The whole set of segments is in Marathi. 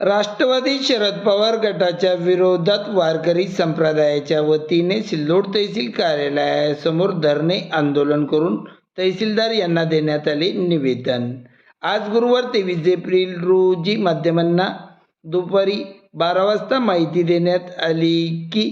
राष्ट्रवादी शरद पवार गटाच्या विरोधात वारकरी संप्रदायाच्या वतीने सिल्लोड तहसील कार्यालयासमोर धरणे आंदोलन करून तहसीलदार यांना देण्यात आले निवेदन। आज गुरुवार 23 एप्रिल रोजी माध्यमांना दुपारी 12 वाजता माहिती देण्यात आली की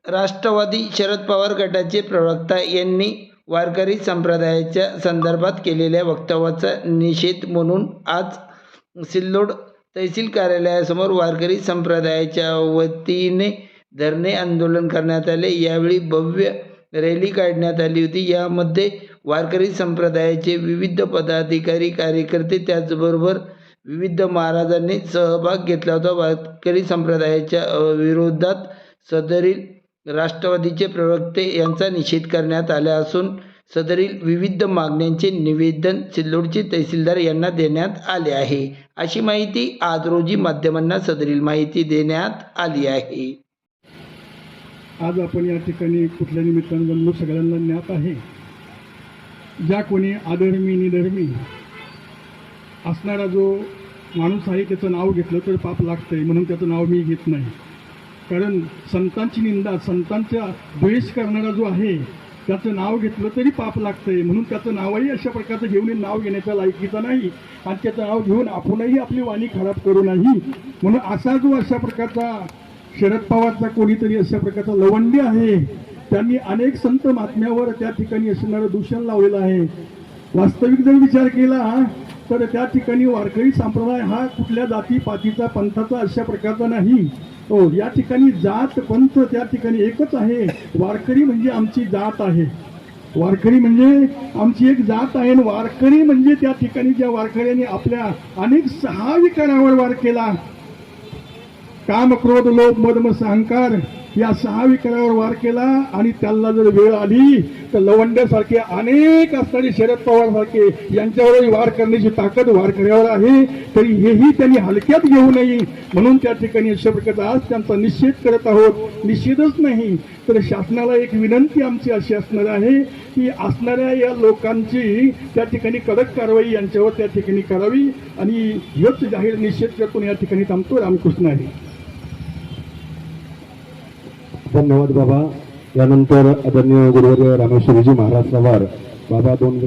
राष्ट्रवादी शरद पवार गटाचे प्रवक्ता यांनी वारकरी संप्रदायाच्या संदर्भात केलेल्या वक्तव्याचा निषेध म्हणून आज सिल्लोड तहसील कार्यालयासमोर वारकरी संप्रदायाच्या वतीने धरणे आंदोलन करण्यात आले। यावेळी भव्य रॅली काढण्यात आली होती। यामध्ये वारकरी संप्रदायाचे विविध पदाधिकारी कार्यकर्ते त्याचबरोबर विविध महाराजांनी सहभाग घेतला होता। वारकरी संप्रदायाच्या विरोधात सदरील राष्ट्रवादीचे प्रवक्ते यांचा निषेध करण्यात आला असून सदरील विविध मागण्यांचे निवेदन सिल्लोडचे तहसीलदार यांना देण्यात आले आहे, अशी माहिती आज रोजी माध्यमांना सदरील माहिती देण्यात आली आहे। आज आपण या ठिकाणी कुठल्या निमित्ताने जमलो सगळ्यांना ज्ञात आहे, ज्या कोणी अधर्मी निधर्मी असणारा जो माणूस आहे त्याचं नाव घेतलं तर पाप लागतंय, म्हणून त्याचं नाव मी घेत नाही। कारण संतांची निंदा, संतांचा द्वेष करणारा जो आहे त्याचं नाव घेतलं तरी पाप लागतंय, म्हणून त्याचं नावही अशा प्रकारचं घेऊन नाव घेण्याचा लायकीचा नाही आणि त्याचं नाव घेऊन आपणही आपली वाणी खराब करू नाही। म्हणून असा जो अशा प्रकारचा शरद पवारचा कोणीतरी अशा प्रकारचा लवंडी आहे, त्यांनी अनेक संत महात्म्यावर त्या ठिकाणी असणारं दूषण लावलेलं आहे। वास्तविक जर विचार केला तर त्या ठिकाणी वारकरी संप्रदाय हा कुठल्या जाती पातीचा पंथाचा अशा प्रकारचा नाही। हो, या ठिकाणी जात पंथ त्या ठिकाणी एकच आहे। वारकरी म्हणजे आमची जात आहे, वारकरी म्हणजे आमची एक जात आहे। वारकरी म्हणजे त्या ठिकाणी ज्या वारकऱ्यांनी आपल्या अनेक 6 विकारावर वार केला, काम क्रोध लोभ मद मत्सर अहंकार या 6 विकारावर वार केला आणि त्याला जर वेळ आली तर लवंड्यासारखे अनेक असणारे शरद पवार सारखे यांच्यावरही वार करण्याची ताकद वारकऱ्यावर आहे, तरी हेही त्यांनी हलक्यात घेऊ नये म्हणून त्या ठिकाणी अशा प्रकारचा आज त्यांचा निषेध करत आहोत। निषेधच नाही तर शासनाला एक विनंती आमची अशी असणार आहे की असणाऱ्या या लोकांची त्या ठिकाणी कडक कारवाई यांच्यावर त्या ठिकाणी करावी आणि हेच जाहीर निषेध करतो या ठिकाणी थांबतो। रामकृष्ण आहे। धन्यवाद बाबा। यानंतर आदरणीय गुरुवर्य रामेश्वरजी महाराज सवार बाबा 2